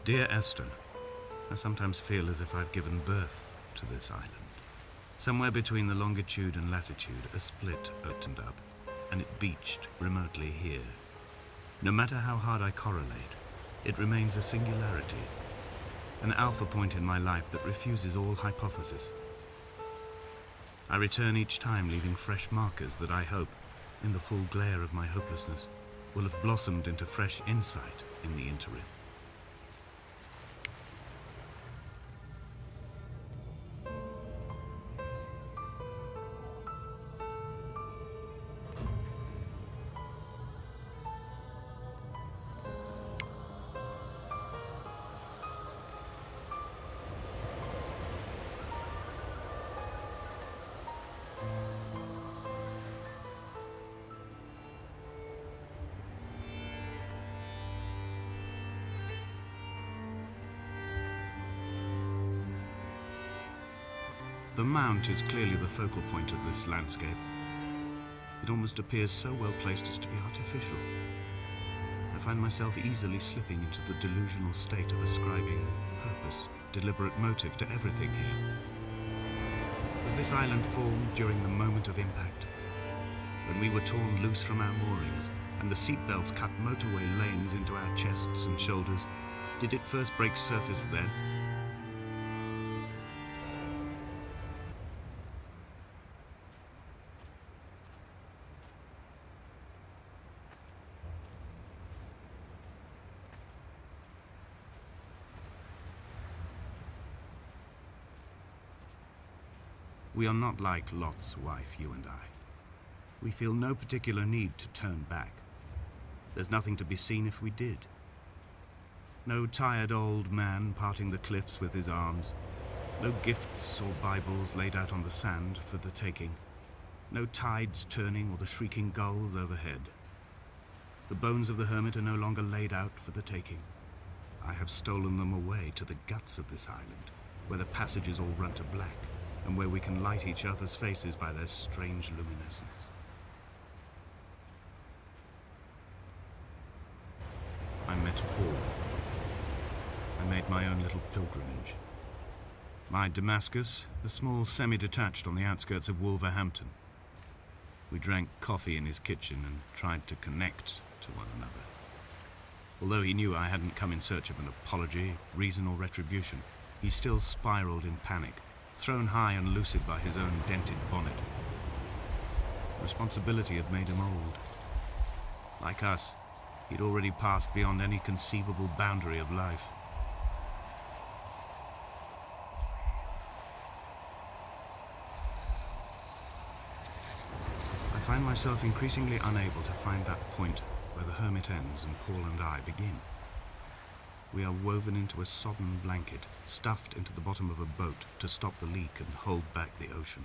Dear Esther, I sometimes feel as if I've given birth to this island. Somewhere between the longitude and latitude, a split opened up, and it beached remotely here. No matter how hard I correlate, it remains a singularity, an alpha point in my life that refuses all hypothesis. I return each time leaving fresh markers that I hope, in the full glare of my hopelessness, will have blossomed into fresh insight in the interim. The mount is clearly the focal point of this landscape. It almost appears so well placed as to be artificial. I find myself easily slipping into the delusional state of ascribing purpose, deliberate motive to everything here. Was this island formed during the moment of impact? When we were torn loose from our moorings and the seatbelts cut motorway lanes into our chests and shoulders, did it first break surface then? We are not like Lot's wife, you and I. We feel no particular need to turn back. There's nothing to be seen if we did. No tired old man parting the cliffs with his arms. No gifts or Bibles laid out on the sand for the taking. No tides turning or the shrieking gulls overhead. The bones of the hermit are no longer laid out for the taking. I have stolen them away to the guts of this island, where the passages all run to black, and where we can light each other's faces by their strange luminescence. I met Paul. I made my own little pilgrimage. My Damascus, a small semi-detached on the outskirts of Wolverhampton. We drank coffee in his kitchen and tried to connect to one another. Although he knew I hadn't come in search of an apology, reason or retribution, he still spiraled in panic, thrown high and lucid by his own dented bonnet. Responsibility had made him old. Like us, he'd already passed beyond any conceivable boundary of life. I find myself increasingly unable to find that point where the hermit ends and Paul and I begin. We are woven into a sodden blanket, stuffed into the bottom of a boat to stop the leak and hold back the ocean.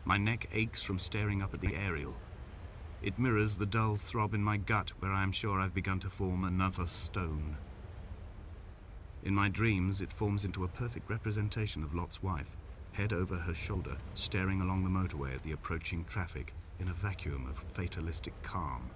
My neck aches from staring up at the aerial. It mirrors the dull throb in my gut where I am sure I've begun to form another stone. In my dreams, it forms into a perfect representation of Lot's wife, head over her shoulder, staring along the motorway at the approaching traffic in a vacuum of fatalistic calm.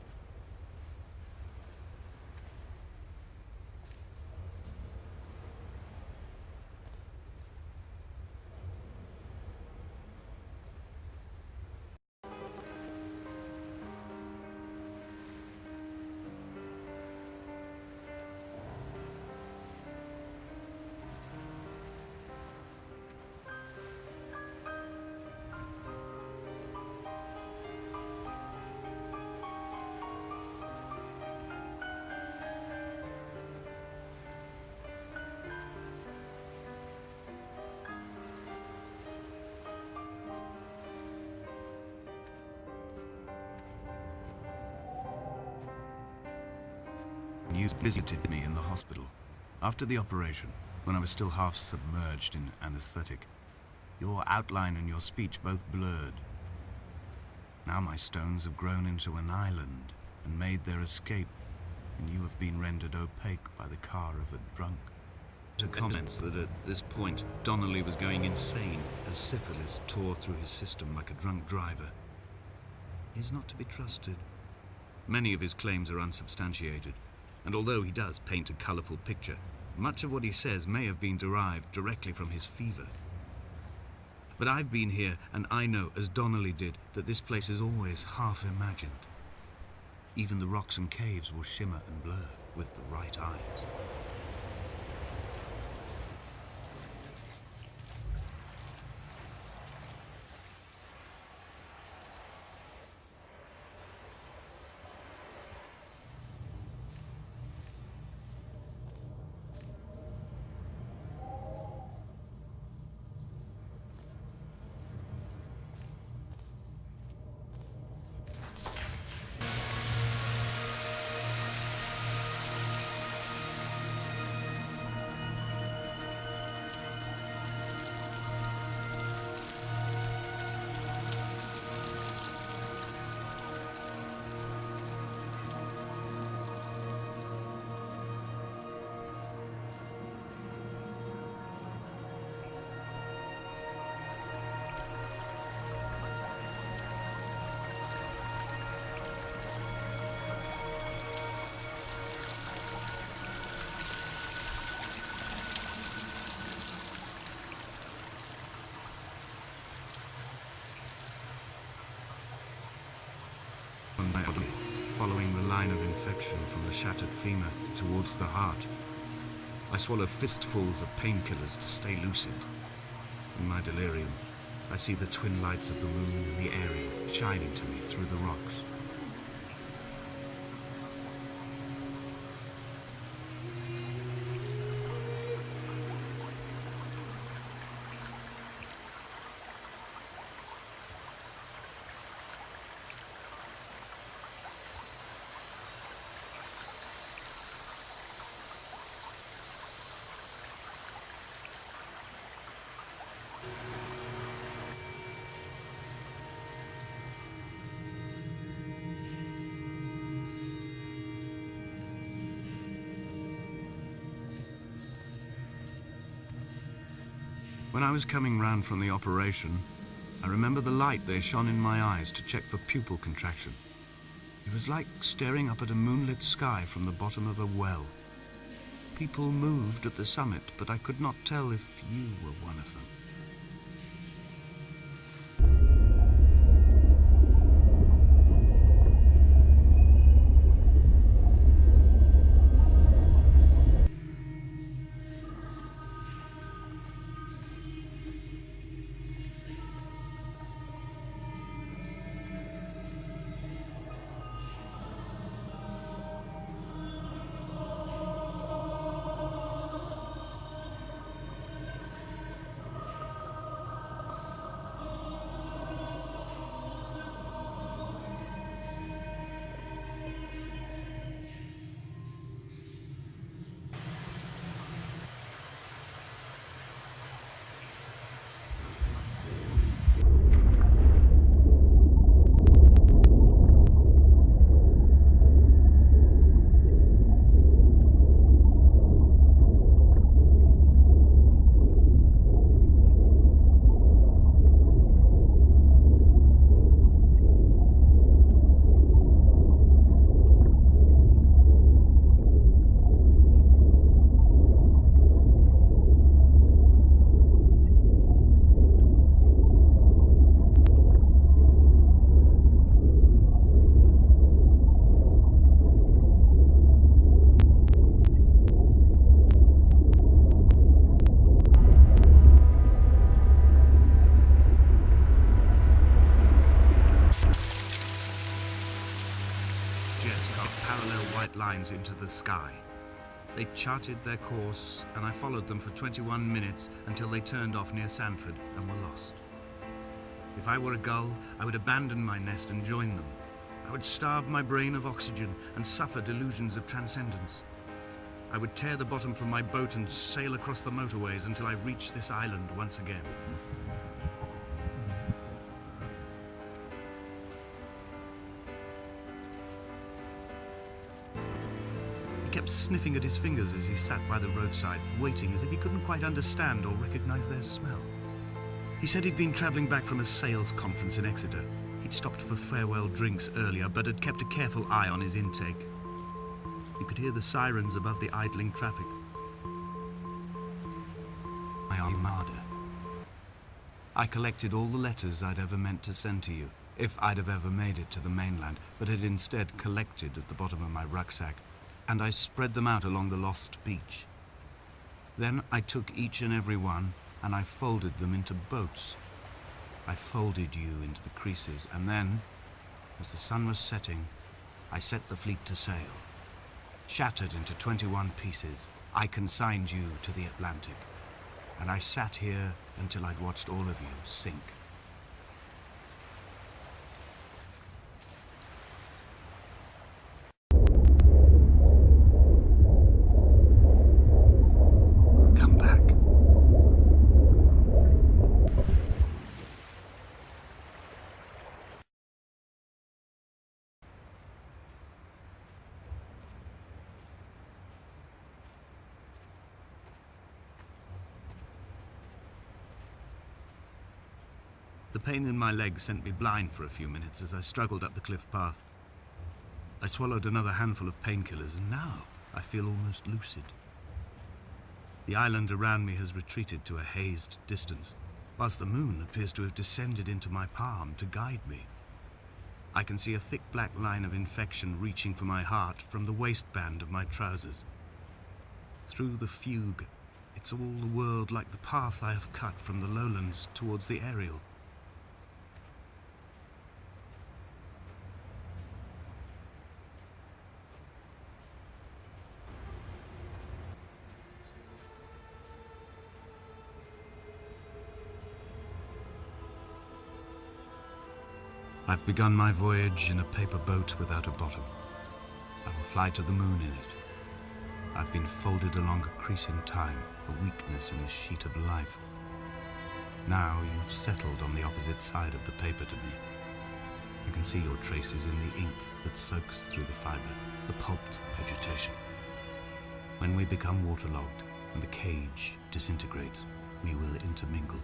You visited me in the hospital. After the operation, when I was still half submerged in anesthetic, your outline and your speech both blurred. Now my stones have grown into an island and made their escape, and you have been rendered opaque by the car of a drunk. To comments that at this point, Donnelly was going insane as syphilis tore through his system like a drunk driver. He is not to be trusted. Many of his claims are unsubstantiated. And although he does paint a colourful picture, much of what he says may have been derived directly from his fever. But I've been here, and I know, as Donnelly did, that this place is always half imagined. Even the rocks and caves will shimmer and blur with the right eyes. On my body, following the line of infection from the shattered femur towards the heart. I swallow fistfuls of painkillers to stay lucid. In my delirium, I see the twin lights of the moon and the Ariel shining to me through the rocks. When I was coming round from the operation, I remember the light they shone in my eyes to check for pupil contraction. It was like staring up at a moonlit sky from the bottom of a well. People moved at the summit, but I could not tell if you were one of them. Lines into the sky. They charted their course, and I followed them for 21 minutes until they turned off near Sanford and were lost. If I were a gull, I would abandon my nest and join them. I would starve my brain of oxygen and suffer delusions of transcendence. I would tear the bottom from my boat and sail across the motorways until I reached this island once again. He kept sniffing at his fingers as he sat by the roadside, waiting as if he couldn't quite understand or recognize their smell. He said he'd been traveling back from a sales conference in Exeter. He'd stopped for farewell drinks earlier, but had kept a careful eye on his intake. You could hear the sirens above the idling traffic. My Armada. I collected all the letters I'd ever meant to send to you, if I'd have ever made it to the mainland, but had instead collected at the bottom of my rucksack, and I spread them out along the lost beach. Then I took each and every one, and I folded them into boats. I folded you into the creases, and then, as the sun was setting, I set the fleet to sail. Shattered into 21 pieces, I consigned you to the Atlantic, and I sat here until I'd watched all of you sink. Come back. The pain in my leg sent me blind for a few minutes as I struggled up the cliff path. I swallowed another handful of painkillers, and now I feel almost lucid. The island around me has retreated to a hazed distance, whilst the moon appears to have descended into my palm to guide me. I can see a thick black line of infection reaching for my heart from the waistband of my trousers. Through the fugue, it's all the world like the path I have cut from the lowlands towards the aerial. I've begun my voyage in a paper boat without a bottom. I will fly to the moon in it. I've been folded along a crease in time, a weakness in the sheet of life. Now you've settled on the opposite side of the paper to me. I can see your traces in the ink that soaks through the fiber, the pulped vegetation. When we become waterlogged and the cage disintegrates, we will intermingle.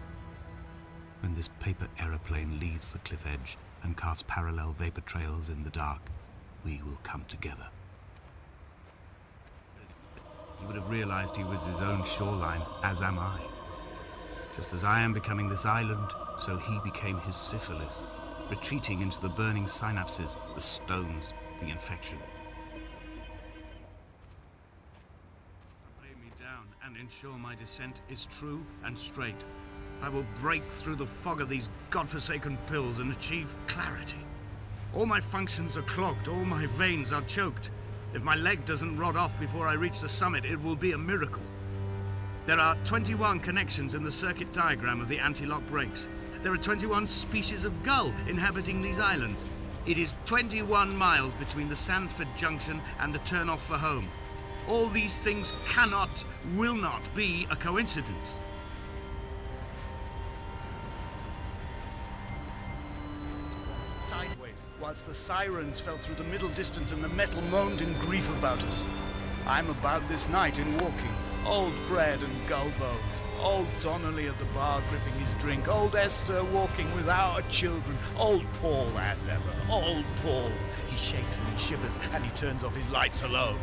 When this paper aeroplane leaves the cliff edge and carves parallel vapor trails in the dark, we will come together. He would have realized he was his own shoreline, as am I. Just as I am becoming this island, so he became his syphilis, retreating into the burning synapses, the stones, the infection. Lay me down and ensure my descent is true and straight. I will break through the fog of these godforsaken pills and achieve clarity. All my functions are clogged, all my veins are choked. If my leg doesn't rot off before I reach the summit, it will be a miracle. There are 21 connections in the circuit diagram of the anti-lock brakes. There are 21 species of gull inhabiting these islands. It is 21 miles between the Sandford Junction and the turn-off for home. All these things cannot, will not be a coincidence. Sideways, whilst the sirens fell through the middle distance and the metal moaned in grief about us. I'm about this night in walking, old bread and gull bones, old Donnelly at the bar gripping his drink, old Esther walking with our children, old Paul as ever, old Paul. He shakes and he shivers and he turns off his lights alone.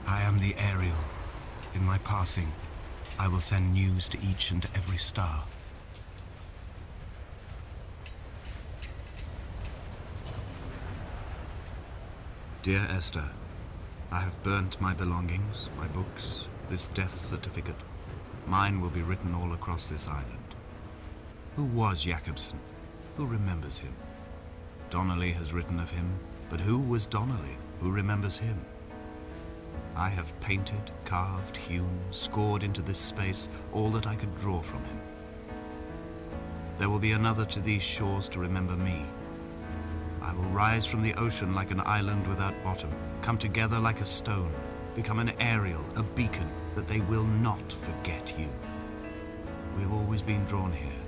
I am the Ariel. In my passing, I will send news to each and every star. Dear Esther, I have burnt my belongings, my books, this death certificate. Mine will be written all across this island. Who was Jakobsen? Who remembers him? Donnelly has written of him, but who was Donnelly? Who remembers him? I have painted, carved, hewn, scored into this space all that I could draw from him. There will be another to these shores to remember me. I will rise from the ocean like an island without bottom, come together like a stone, become an aerial, a beacon, that they will not forget you. We have always been drawn here.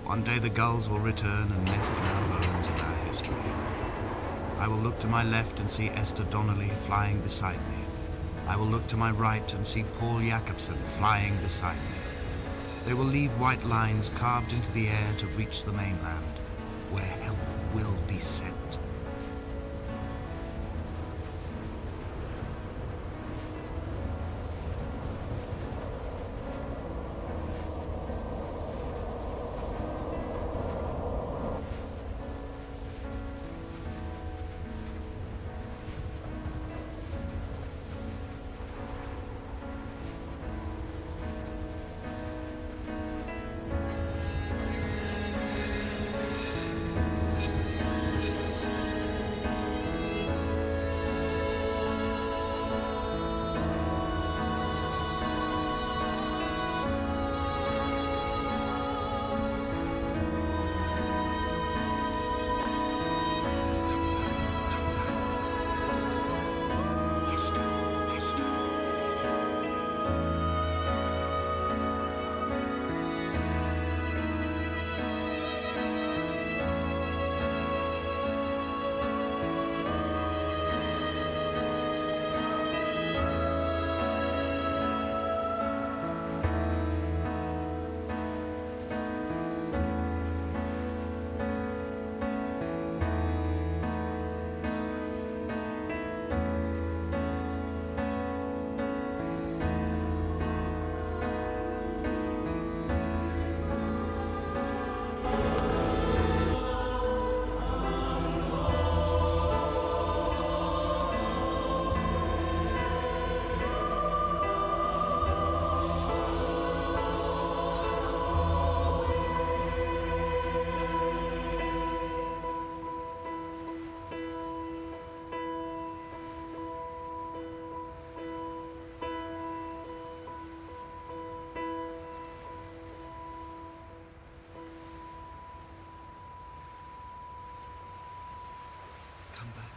One day the gulls will return and nest in our bones and our history. I will look to my left and see Esther Donnelly flying beside me. I will look to my right and see Paul Jacobson flying beside me. They will leave white lines carved into the air to reach the mainland, where help will be sent. Come back.